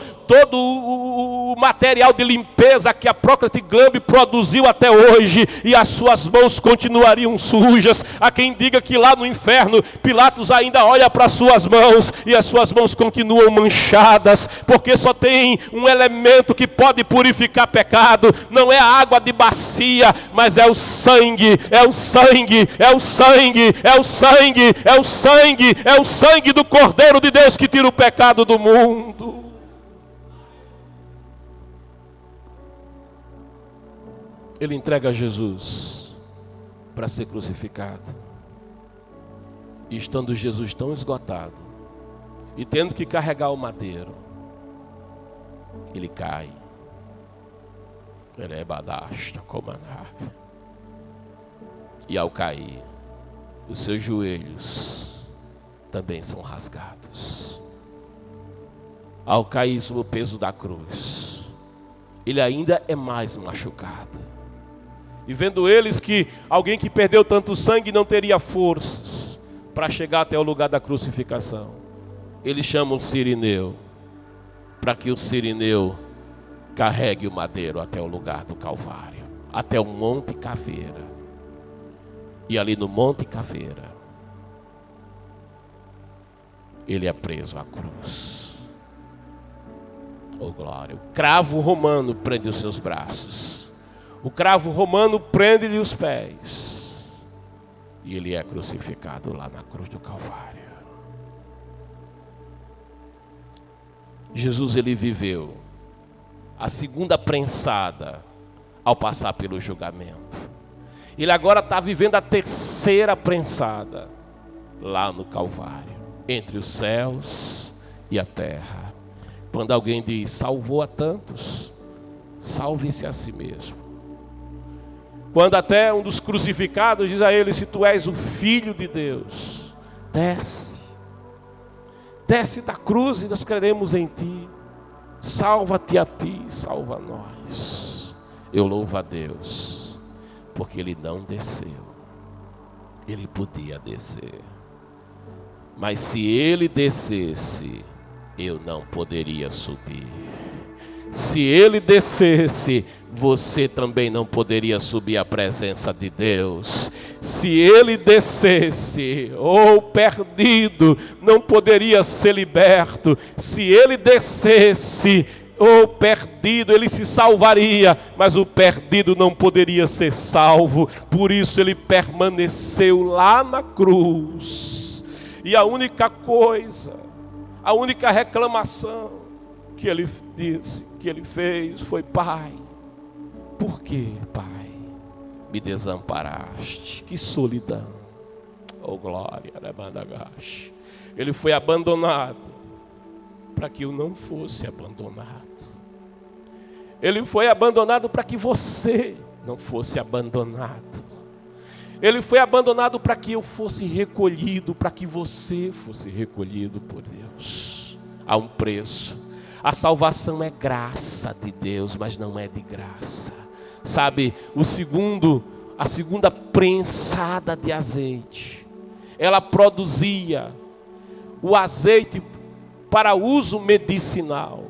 [SPEAKER 1] o material de limpeza que a Procter & Gamble produziu até hoje, e as suas mãos continuariam sujas. Há quem diga que lá no inferno, Pilatos ainda olha para as suas mãos, e as suas mãos continuam manchadas, porque só tem um elemento que pode purificar pecado, não é a água de bacia, mas é o sangue, é o sangue, é o sangue, é o sangue, é o sangue, é o sangue do Cordeiro de Deus que tira o pecado do mundo. Ele entrega Jesus para ser crucificado. E estando Jesus tão esgotado, e tendo que carregar o madeiro, ele cai. E ao cair, os seus joelhos também são rasgados. Ao cair sob o peso da cruz, ele ainda é mais machucado. E vendo eles que alguém que perdeu tanto sangue não teria forças para chegar até o lugar da crucificação, eles chamam o Cirineu, para que o Cirineu carregue o madeiro até o lugar do Calvário, até o Monte Caveira. E ali no Monte Caveira, ele é preso à cruz. Oh glória! O cravo romano prende os seus braços. O cravo romano prende-lhe os pés. E ele é crucificado lá na cruz do Calvário. Jesus, ele viveu a segunda prensada ao passar pelo julgamento. Ele agora está vivendo a terceira prensada lá no Calvário, entre os céus e a terra. Quando alguém diz, salvou a tantos, salve-se a si mesmo. Quando até um dos crucificados diz a ele, se tu és o Filho de Deus, desce da cruz e nós creremos em ti. Salva-te a ti, salva a nós. Eu louvo a Deus, porque ele não desceu. Ele podia descer, mas se ele descesse, eu não poderia subir. Se ele descesse, você também não poderia subir à presença de Deus. Se ele descesse, perdido, não poderia ser liberto. Se ele descesse, perdido, ele se salvaria, mas o perdido não poderia ser salvo. Por isso ele permaneceu lá na cruz. E a única coisa, a única reclamação que ele disse, que ele fez foi, Pai, por que, Pai, me desamparaste? Que solidão. Oh glória, ele foi abandonado para que eu não fosse abandonado. Ele foi abandonado para que você não fosse abandonado. Ele foi abandonado para que eu fosse recolhido, para que você fosse recolhido por Deus. Há um preço. A salvação é graça de Deus, mas não é de graça. Sabe, a segunda prensada de azeite, ela produzia o azeite para uso medicinal.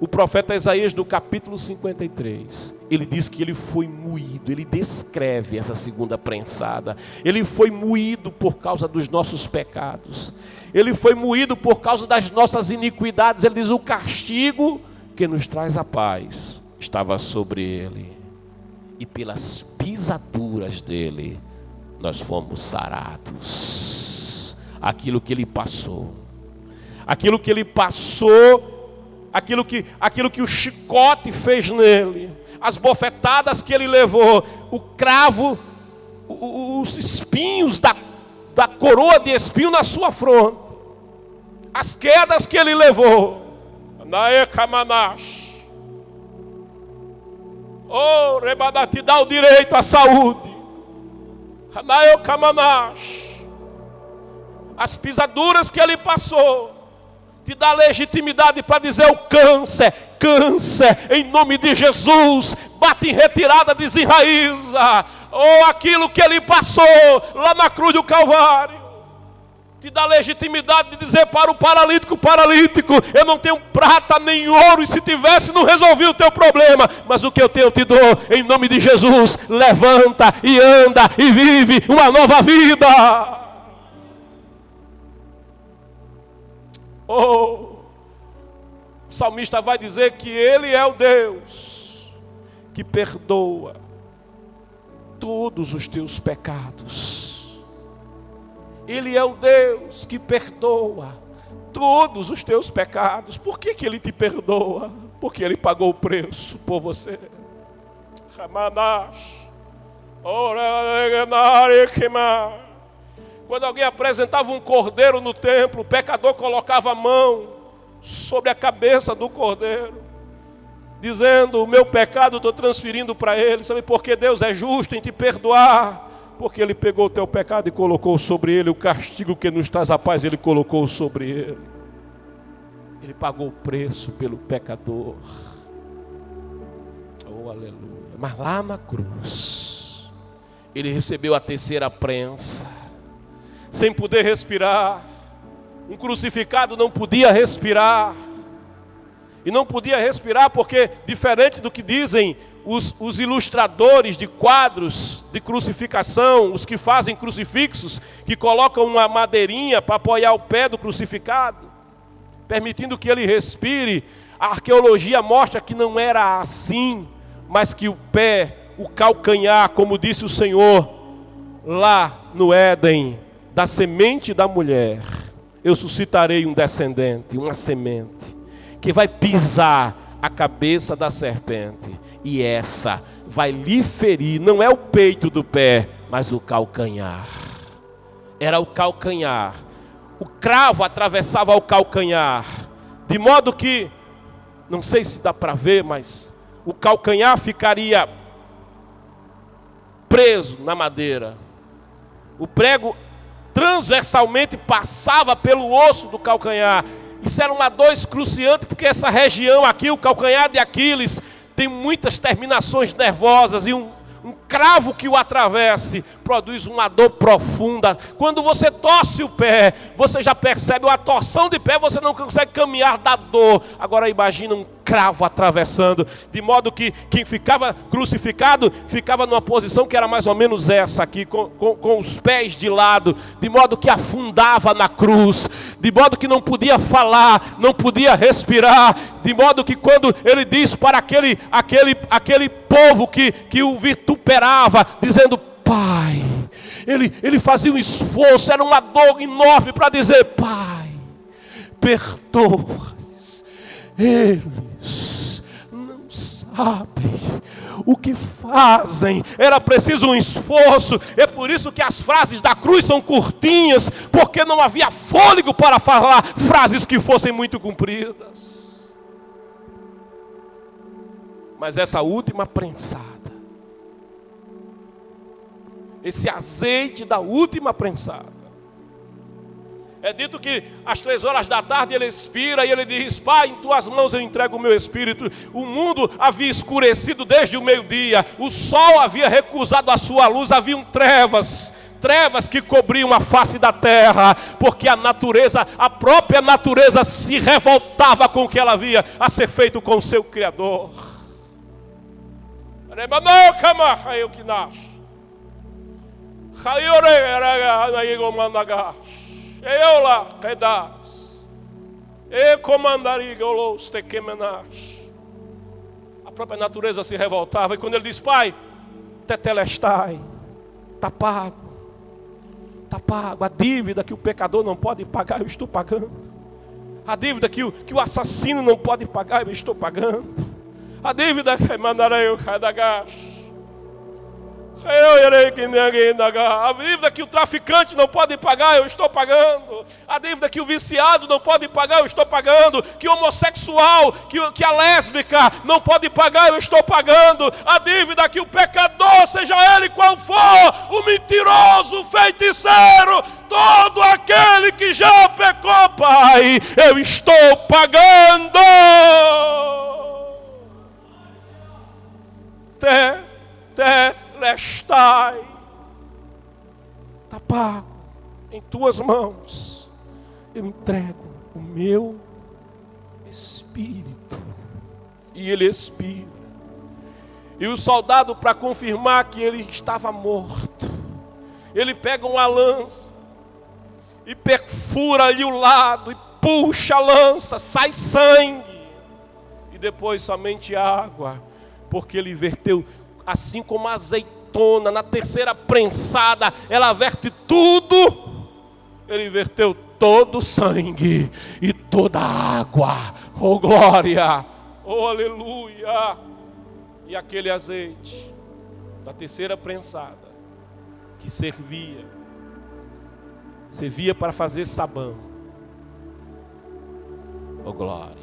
[SPEAKER 1] O profeta Isaías, no capítulo 53, ele diz que ele foi moído, ele descreve essa segunda prensada. Ele foi moído por causa dos nossos pecados. Ele foi moído por causa das nossas iniquidades. Ele diz, o castigo que nos traz a paz estava sobre ele. E pelas pisaduras dele, nós fomos sarados. Aquilo que ele passou. Aquilo que ele passou, aquilo que o chicote fez nele, as bofetadas que ele levou, o cravo, os espinhos da coroa de espinho na sua fronte, as quedas que ele levou, oh, Rebada, te dá o direito à saúde, as pisaduras que ele passou, te dá legitimidade para dizer o câncer, em nome de Jesus, bate em retirada, desenraiza. Ou aquilo que ele passou lá na cruz do Calvário, te dá legitimidade de dizer para o paralítico, eu não tenho prata nem ouro, e se tivesse não resolvi o teu problema, mas o que eu tenho eu te dou, em nome de Jesus, levanta e anda e vive uma nova vida. Oh, o salmista vai dizer que ele é o Deus que perdoa todos os teus pecados. Ele é o Deus que perdoa todos os teus pecados. Por que ele te perdoa? Porque ele pagou o preço por você. Quando alguém apresentava um cordeiro no templo, o pecador colocava a mão sobre a cabeça do cordeiro, dizendo, o meu pecado estou transferindo para ele. Sabe por que Deus é justo em te perdoar? Porque ele pegou o teu pecado e colocou sobre ele, o castigo que nos traz a paz, ele colocou sobre ele. Ele pagou o preço pelo pecador. Oh, aleluia. Mas lá na cruz, ele recebeu a terceira prensa, sem poder respirar. Um crucificado não podia respirar. E não podia respirar porque, diferente do que dizem os ilustradores de quadros de crucificação, os que fazem crucifixos, que colocam uma madeirinha para apoiar o pé do crucificado, permitindo que ele respire, a arqueologia mostra que não era assim, mas que o pé, o calcanhar, como disse o Senhor lá no Éden, da semente da mulher, eu suscitarei um descendente, uma semente, que vai pisar a cabeça da serpente, e essa vai lhe ferir, não é o peito do pé, mas o calcanhar. Era o calcanhar. O cravo atravessava o calcanhar, de modo que, não sei se dá para ver, mas o calcanhar ficaria preso na madeira. O prego transversalmente passava pelo osso do calcanhar. Isso era uma dor excruciante, porque essa região aqui, o calcanhar de Aquiles, tem muitas terminações nervosas, e um cravo que o atravesse produz uma dor profunda. Quando você torce o pé, você já percebe uma torção de pé, você não consegue caminhar da dor. Agora imagina um cravo atravessando, de modo que quem ficava crucificado ficava numa posição que era mais ou menos essa aqui, com os pés de lado, de modo que afundava na cruz, de modo que não podia falar, não podia respirar, de modo que quando ele diz para aquele povo que o vituperava, dizendo Pai, ele fazia um esforço, era uma dor enorme para dizer Pai, perdoa, eles não sabem o que fazem. Era preciso um esforço. É por isso que as frases da cruz são curtinhas, porque não havia fôlego para falar frases que fossem muito compridas. Mas essa última prensada esse azeite da última prensada. É dito que às 3 horas da tarde ele expira e ele diz: Pai, em tuas mãos eu entrego o meu espírito. O mundo havia escurecido desde o meio-dia, o sol havia recusado a sua luz, haviam trevas que cobriam a face da terra, porque a natureza, a própria natureza se revoltava com o que ela via a ser feito com o seu Criador. A própria natureza se revoltava. E quando ele diz: Pai, tetelestai, está pago, está pago. A dívida que o pecador não pode pagar, eu estou pagando. A dívida que o assassino não pode pagar, eu estou pagando. A dívida que mandarei o cadagash. A dívida que o traficante não pode pagar, eu estou pagando. A dívida que o viciado não pode pagar, eu estou pagando. Que o homossexual, que a lésbica não pode pagar, eu estou pagando. A dívida que o pecador, seja ele qual for, o mentiroso, o feiticeiro, todo aquele que já pecou, Pai, eu estou pagando. Restai, está pago, em tuas mãos eu entrego o meu espírito. E ele expira. E o soldado, para confirmar que ele estava morto, ele pega uma lança e perfura ali o lado e puxa a lança, sai sangue e depois somente água, porque ele verteu. Assim como a azeitona, na 3ª prensada, ela verte tudo. Ele verteu todo o sangue e toda a água. Oh glória, oh aleluia. E aquele azeite da 3ª prensada, que servia para fazer sabão. Oh glória.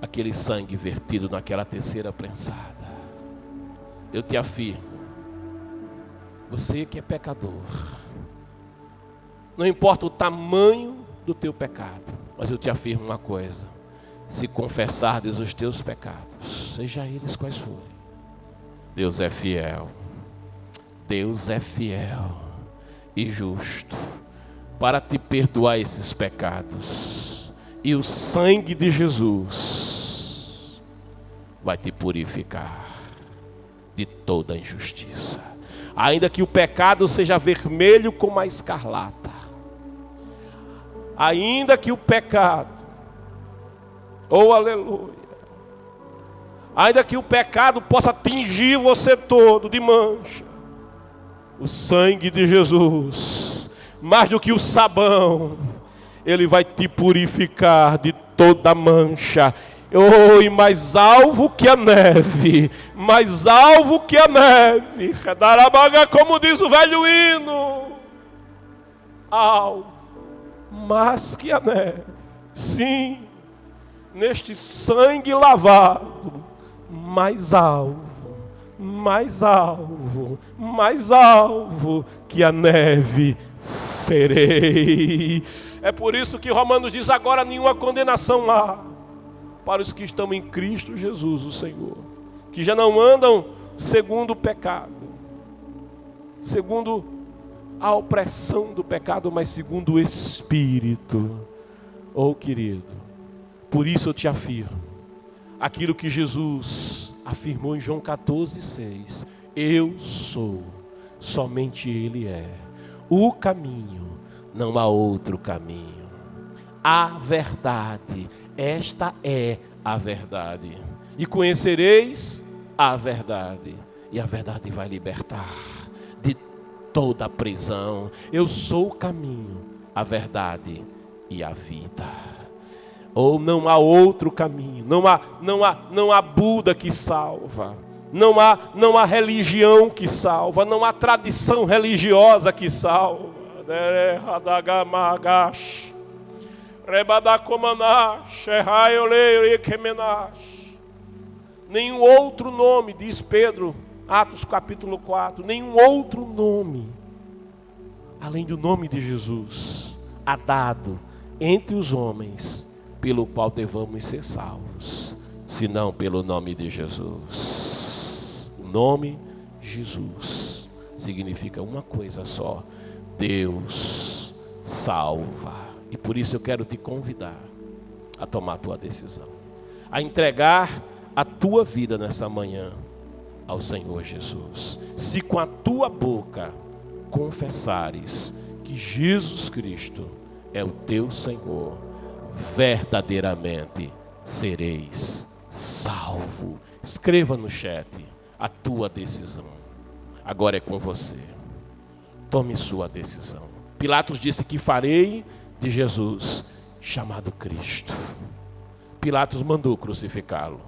[SPEAKER 1] Aquele sangue vertido naquela 3ª prensada. Eu te afirmo, você que é pecador, não importa o tamanho do teu pecado, mas eu te afirmo uma coisa: se confessardes os teus pecados, seja eles quais forem, Deus é fiel. Deus é fiel e justo para te perdoar esses pecados. E o sangue de Jesus vai te purificar de toda injustiça. Ainda que o pecado seja vermelho como a escarlata, ainda que o pecado, oh aleluia, ainda que o pecado possa tingir você todo de mancha, o sangue de Jesus, mais do que o sabão, ele vai te purificar de toda mancha. Oh, e mais alvo que a neve, mais alvo que a neve, como diz o velho hino, alvo, mais que a neve. Sim, neste sangue lavado, mais alvo, mais alvo, mais alvo que a neve serei. É por isso que Romanos diz: agora nenhuma condenação há para os que estão em Cristo Jesus, o Senhor, que já não andam segundo o pecado, segundo a opressão do pecado, mas segundo o Espírito. Oh querido, por isso eu te afirmo aquilo que Jesus afirmou em João 14,6: eu sou, somente Ele é o caminho, não há outro caminho, a verdade, esta é a verdade, e conhecereis a verdade, e a verdade vai libertar de toda a prisão. Eu sou o caminho, a verdade e a vida. Ou não há outro caminho, não há Buda que salva, não há religião que salva, não há tradição religiosa que salva. Nenhum outro nome, diz Pedro, Atos capítulo 4, nenhum outro nome, além do nome de Jesus, há dado entre os homens, pelo qual devamos ser salvos, senão pelo nome de Jesus. O nome Jesus significa uma coisa só: Deus salva. E por isso eu quero te convidar a tomar a tua decisão, a entregar a tua vida nessa manhã ao Senhor Jesus. Se com a tua boca confessares que Jesus Cristo é o teu Senhor, verdadeiramente sereis salvo. Escreva no chat a tua decisão. Agora é com você. Tome sua decisão. Pilatos disse: que farei de Jesus chamado Cristo? Pilatos mandou crucificá-lo.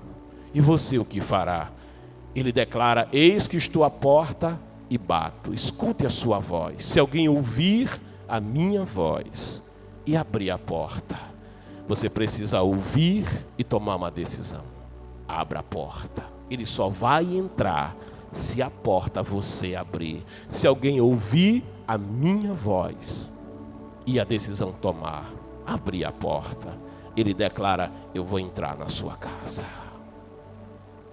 [SPEAKER 1] E você o que fará? Ele declara: eis que estou à porta e bato. Escute a sua voz. Se alguém ouvir a minha voz e abrir a porta, você precisa ouvir e tomar uma decisão. Abra a porta. Ele só vai entrar se a porta você abrir. Se alguém ouvir a minha voz e a decisão tomar, abrir a porta, ele declara: eu vou entrar na sua casa.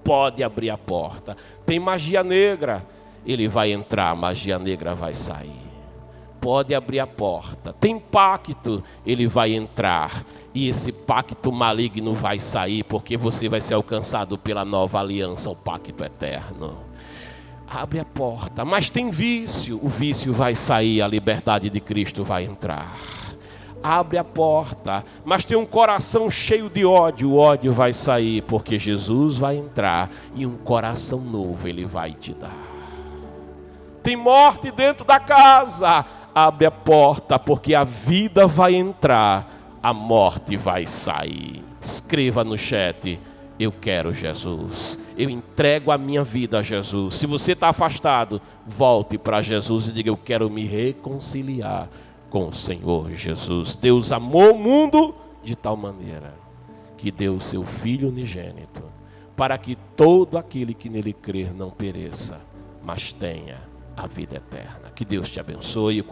[SPEAKER 1] Pode abrir a porta. Tem magia negra, ele vai entrar, magia negra vai sair. Pode abrir a porta. Tem pacto, ele vai entrar, e esse pacto maligno vai sair, porque você vai ser alcançado pela nova aliança, o pacto eterno. Abre a porta. Mas tem vício, o vício vai sair, a liberdade de Cristo vai entrar. Abre a porta. Mas tem um coração cheio de ódio, o ódio vai sair, porque Jesus vai entrar e um coração novo ele vai te dar. Tem morte dentro da casa, abre a porta, porque a vida vai entrar, a morte vai sair. Escreva no chat: eu quero Jesus, eu entrego a minha vida a Jesus. Se você está afastado, volte para Jesus e diga: eu quero me reconciliar com o Senhor Jesus. Deus amou o mundo de tal maneira que deu o seu Filho unigênito, para que todo aquele que nele crer não pereça, mas tenha a vida eterna. Que Deus te abençoe.